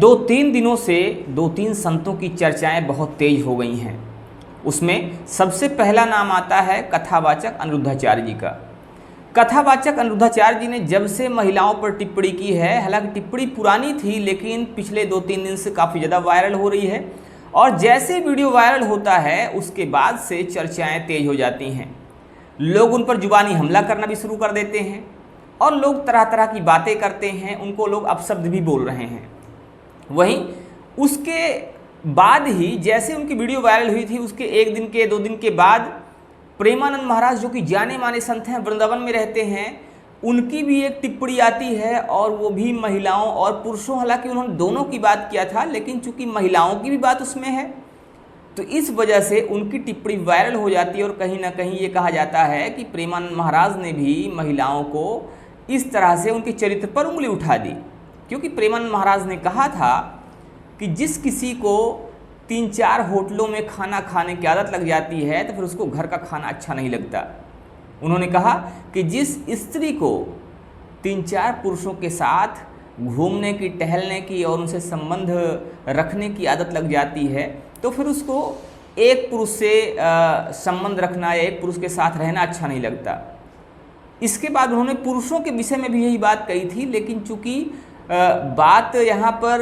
दो तीन दिनों से दो तीन संतों की चर्चाएं बहुत तेज हो गई हैं। उसमें सबसे पहला नाम आता है कथावाचक अनिरुद्धाचार्य जी का। कथावाचक अनिरुद्धाचार्य जी ने जब से महिलाओं पर टिप्पणी की है, हालांकि टिप्पणी पुरानी थी लेकिन पिछले 2-3 दिन से काफ़ी ज़्यादा वायरल हो रही है, और जैसे वीडियो वायरल होता है उसके बाद से चर्चाएं तेज हो जाती हैं। लोग उन पर जुबानी हमला करना भी शुरू कर देते हैं और लोग तरह तरह की बातें करते हैं, उनको लोग अपशब्द भी बोल रहे हैं। वहीं उसके बाद ही जैसे उनकी वीडियो वायरल हुई थी, उसके 1 दिन के 2 दिन के बाद प्रेमानंद महाराज, जो कि जाने माने संत हैं, वृंदावन में रहते हैं, उनकी भी एक टिप्पणी आती है और वो भी महिलाओं और पुरुषों, हालांकि उन्होंने दोनों की बात किया था लेकिन चूंकि महिलाओं की भी बात उसमें है तो इस वजह से उनकी टिप्पणी वायरल हो जाती है। और कहीं ना कहीं ये कहा जाता है कि प्रेमानंद महाराज ने भी महिलाओं को इस तरह से उनके चरित्र पर उंगली उठा दी, क्योंकि प्रेमानंद महाराज ने कहा था कि जिस किसी को 3-4 होटलों में खाना खाने की आदत लग जाती है तो फिर उसको घर का खाना अच्छा नहीं लगता। उन्होंने कहा कि जिस स्त्री को 3-4 पुरुषों के साथ घूमने की, टहलने की और उनसे संबंध रखने की आदत लग जाती है तो फिर उसको एक पुरुष से संबंध रखना या एक पुरुष के साथ रहना अच्छा नहीं लगता। इसके बाद उन्होंने पुरुषों के विषय में भी यही बात कही थी, लेकिन चूंकि बात यहाँ पर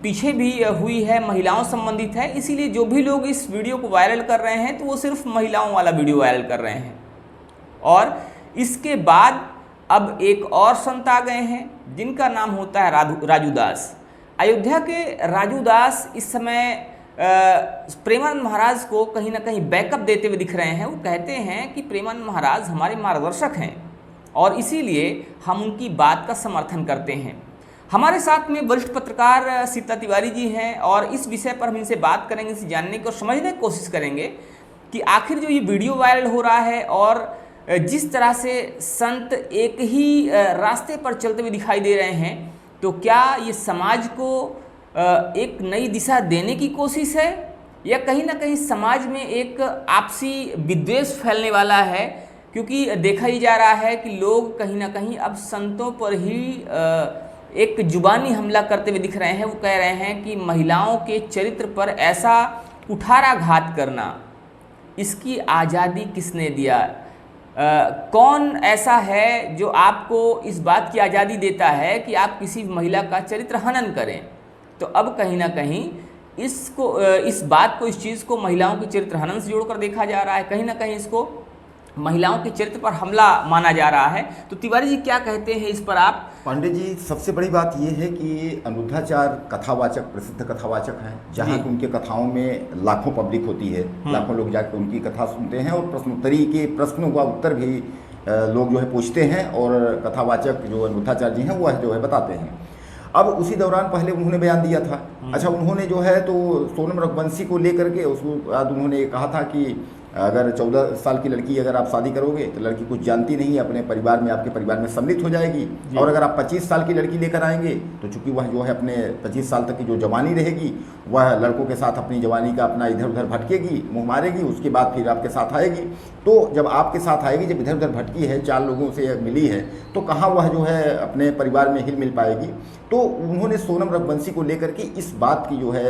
पीछे भी हुई है, महिलाओं संबंधित है, इसीलिए जो भी लोग इस वीडियो को वायरल कर रहे हैं तो वो सिर्फ महिलाओं वाला वीडियो वायरल कर रहे हैं। और इसके बाद अब एक और संत आ गए हैं जिनका नाम होता है राजू दास। अयोध्या के राजू दास इस समय प्रेमानंद महाराज को कहीं ना कहीं बैकअप देते हुए दिख रहे हैं। वो कहते हैं कि प्रेमानंद महाराज हमारे मार्गदर्शक हैं और इसीलिए हम उनकी बात का समर्थन करते हैं। हमारे साथ में वरिष्ठ पत्रकार सीता तिवारी जी हैं और इस विषय पर हम इनसे बात करेंगे, इसे जानने की और समझने की कोशिश करेंगे कि आखिर जो ये वीडियो वायरल हो रहा है और जिस तरह से संत एक ही रास्ते पर चलते हुए दिखाई दे रहे हैं, तो क्या ये समाज को एक नई दिशा देने की कोशिश है या कहीं ना कहीं समाज में एक आपसी विद्वेष फैलने वाला है? क्योंकि देखा ही जा रहा है कि लोग कहीं ना कहीं अब संतों पर ही एक जुबानी हमला करते हुए दिख रहे हैं। वो कह रहे हैं कि महिलाओं के चरित्र पर ऐसा कुठाराघात करना, इसकी आज़ादी किसने दिया? कौन ऐसा है जो आपको इस बात की आज़ादी देता है कि आप किसी महिला का चरित्र हनन करें? तो अब कहीं ना कहीं इस बात को, इस चीज़ को महिलाओं के चरित्र हनन से जोड़कर देखा जा रहा है, कहीं ना कहीं इसको महिलाओं के चरित्र पर हमला माना जा रहा है। तो तिवारी जी क्या कहते हैं इस पर आप? पांडे जी, सबसे बड़ी बात यह है कि अनिरुद्धाचार्य कथावाचक, प्रसिद्ध कथावाचक हैं, जहाँ की उनके कथाओं में लाखों पब्लिक होती है, लाखों लोग जाकर उनकी कथा सुनते हैं और प्रश्नोत्तरी के प्रश्नों का उत्तर भी लोग जो है पूछते हैं और कथावाचक जो अनिरुद्धाचार्य जी हैं वह जो है बताते हैं। अब उसी दौरान पहले उन्होंने बयान दिया था, अच्छा उन्होंने जो है तो सोनम रघुवंशी को लेकर के उसके बाद उन्होंने कहा था कि अगर 14 साल की लड़की अगर आप शादी करोगे तो लड़की कुछ जानती नहीं है, अपने परिवार में, आपके परिवार में सम्मिलित हो जाएगी, और अगर आप 25 साल की लड़की लेकर आएंगे तो चूंकि वह जो है अपने 25 साल तक की जो जवानी रहेगी वह लड़कों के साथ अपनी जवानी का अपना इधर उधर भटकेगी, मुँह मारेगी, उसके बाद फिर आपके साथ आएगी। तो जब आपके साथ आएगी, जब इधर उधर भटकी है, 4 लोगों से मिली है, तो कहाँ वह जो है अपने परिवार में हिल मिल पाएगी? तो उन्होंने सोनम रघुवंशी को लेकर के इस बात की जो है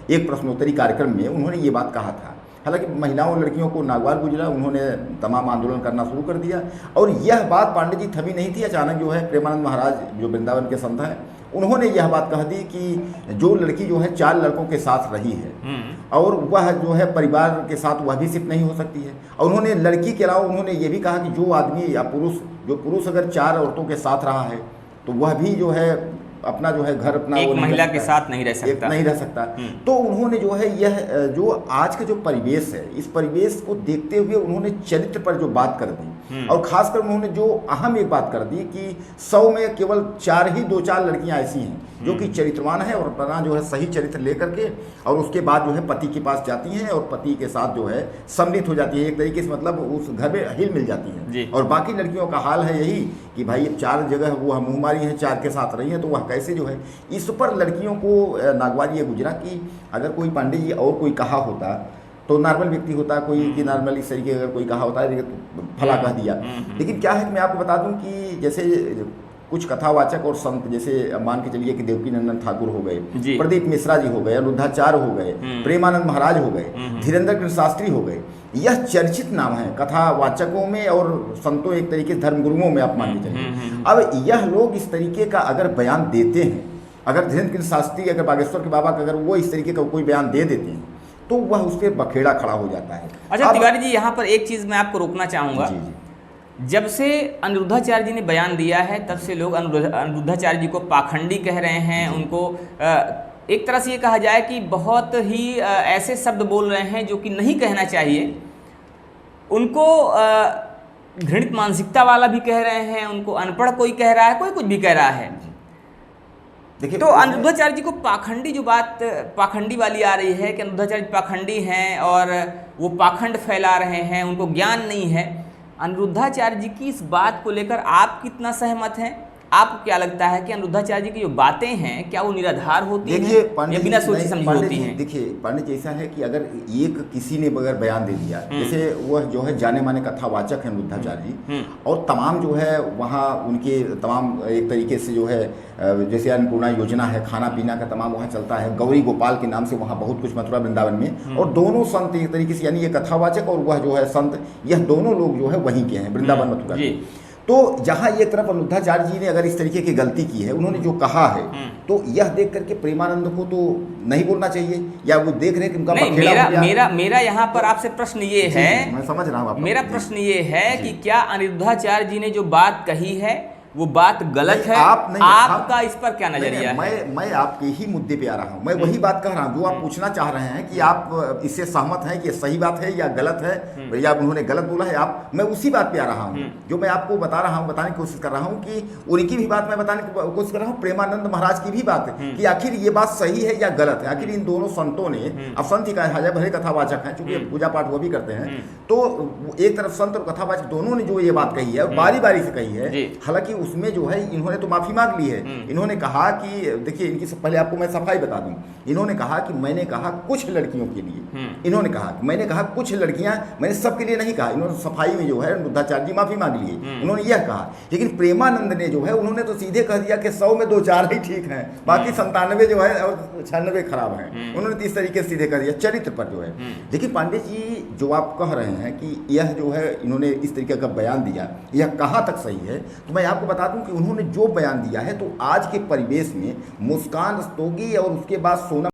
एक प्रश्नोत्तरी कार्यक्रम में उन्होंने ये बात कहा था। हालांकि महिलाओं और लड़कियों को नागवार गुजरा, उन्होंने तमाम आंदोलन करना शुरू कर दिया और यह बात पांडे जी थमी नहीं थी। अचानक जो है प्रेमानंद महाराज जो वृंदावन के संत हैं, उन्होंने यह बात कह दी कि जो लड़की जो है 4 लड़कों के साथ रही है और वह जो है परिवार के साथ वह भी सिर्फ नहीं हो सकती है। और उन्होंने लड़की के अलावा उन्होंने ये भी कहा कि जो आदमी या पुरुष अगर 4 औरतों के साथ रहा है तो वह भी जो है अपना जो है घर अपना एक महिला के साथ नहीं रह सकता। तो उन्होंने जो है यह जो आज का जो परिवेश है, इस परिवेश को देखते हुए उन्होंने चरित्र पर जो बात कर दी और खासकर उन्होंने जो अहम एक बात कर दी कि 100 में केवल 2-4 लड़कियां ऐसी हैं जो कि चरित्रवान है और अपना जो है सही चरित्र लेकर के और उसके बाद जो है पति के पास जाती हैं और पति के साथ जो है सम्मिलित हो जाती है, एक तरीके से मतलब उस घर में हिल मिल जाती हैं। और बाकी लड़कियों का हाल है यही कि भाई अब 4 जगह वो मुँह मारी हैं, 4 के साथ रही हैं, तो वह कैसे जो है इस पर लड़कियों को नागवार ये गुजरा कि अगर कोई पांडे जी और कोई कहा होता तो नॉर्मल व्यक्ति होता कोई कि नॉर्मल इस तरीके अगर कोई कहा होता है फला कह दिया। लेकिन क्या है कि मैं आपको बता दूं कि जैसे कुछ कथावाचक और संत, जैसे मान के चलिए कि देवकी नंदन ठाकुर हो गए, जी। प्रदीप मिश्रा जी हो गए, अनिरुद्धाचार्य हो गए, प्रेमानंद महाराज हो गए, धीरेन्द्र कृष्ण शास्त्री हो गए, यह चर्चित नाम है कथावाचकों में और संतों, एक तरीके से धर्मगुरुओं में आप मान के चलिए। अब यह लोग इस तरीके का अगर बयान देते हैं, अगर धीरेन्द्र कृष्ण शास्त्री, अगर बागेश्वर के बाबा का अगर वो इस तरीके का कोई बयान दे देते हैं तो वह उस पर बखेड़ा खड़ा हो जाता है। अच्छा तिवारी जी, यहाँ पर एक चीज़ मैं आपको रोकना चाहूँगा। जी जी। जब से अनिरुद्धाचार्य जी ने बयान दिया है तब से लोग अनिरुद्धाचार्य जी को पाखंडी कह रहे हैं, उनको एक तरह से ये कहा जाए कि बहुत ही ऐसे शब्द बोल रहे हैं जो कि नहीं कहना चाहिए, उनको घृणित मानसिकता वाला भी कह रहे हैं, उनको अनपढ़ कोई कह रहा है, कोई कुछ भी कह रहा है। देखिए, तो अनिरुद्धाचार्य जी को पाखंडी, जो बात पाखंडी वाली आ रही है कि अनिरुद्धाचार्य जी पाखंडी हैं और वो पाखंड फैला रहे हैं, उनको ज्ञान नहीं है, अनिरुद्धाचार्य जी की इस बात को लेकर आप कितना सहमत हैं? आपको क्या लगता है कि अनिरुद्धाचार्य जी की जो बातें हैं क्या वो निराधार होती हैं या बिना सोची समझी होती हैं? देखिए पंडित जी, ऐसा है कि अगर एक किसी ने अगर बयान दे दिया, जैसे वह जो है जाने माने कथावाचक हैं अनिरुद्धाचार्य जी, और तमाम जो है वहाँ उनके तमाम एक तरीके से जो है जैसे अन्नपूर्णा योजना है, खाना पीना का तमाम वहाँ चलता है, गौरी गोपाल के नाम से वहाँ बहुत कुछ मथुरा वृंदावन में, और दोनों संत एक तरीके से, यानी ये कथावाचक और वह जो है संत, यह दोनों लोग जो है वहीं के हैं, वृंदावन मथुरा के। तो जहाँ एक तरफ अनिरुद्धाचार्य जी ने अगर इस तरीके की गलती की है, उन्होंने जो कहा है, तो यह देख करके प्रेमानंद को तो नहीं बोलना चाहिए, या वो देख रहे हैं कि उनका मेरा यहाँ पर आपसे प्रश्न ये है, मैं समझ रहा हूँ, मेरा प्रश्न ये है कि क्या अनिरुद्धाचार्य जी ने जो बात कही है वो बात गलत है? आपका इस पर क्या नजरिया है? मैं आपके ही मुद्दे पे आ रहा हूँ, मैं वही बात कह रहा हूँ जो आप पूछना चाह रहे हैं कि आप इससे सहमत हैं कि ये सही बात है या गलत है, या उन्होंने गलत बोला है। आप, मैं उसी बात पे आ रहा हूँ जो मैं आपको बता रहा हूँ, बताने की कोशिश कर रहा हूँ कि उनकी भी बात मैं बताने की कोशिश कर रहा हूँ, प्रेमानंद महाराज की भी बात है कि आखिर ये बात सही है या गलत है। आखिर इन दोनों संतों ने, अब संत ही कहा भले कथावाचक हैं, चूंकि पूजा पाठ वो भी करते हैं, तो एक तरफ संत और कथावाचक दोनों ने जो ये बात कही है, बारी बारी से कही है। हालांकि उसमें जो है इन्होंने तो माफी मांग ली है। इन्होंने कहा कि देखिए, इनकी पहले आपको मैं सफाई बता दूं, इन्होंने कहा कि मैंने कहा कुछ लड़कियों के लिए, इन्होंने कहा कि मैंने कहा कुछ लड़कियां, मैंने सबके लिए नहीं कहा। इन्होंने सफाई में जो है अनिरुद्धाचार्य जी माफी मांग ली है, उन्होंने यह कहा। लेकिन प्रेमानंद ने जो है, उन्होंने तो सीधे कह दिया कि 100 में 2-4 ही ठीक हैं, बाकी 97 जो है और 96 खराब हैं। उन्होंने तो इस तरीके से सीधे कह दिया चरित्र पर जो है। देखिए पांडे जी, जो आप कह रहे हैं कि यह जो है इन्होंने इस तरीके का बयान दिया, यह कहाँ तक सही है, तो मैं आपको बता दूं कि उन्होंने जो बयान दिया है, तो आज के परिवेश में मुस्कान रस्तोगी और उसके बाद सोनम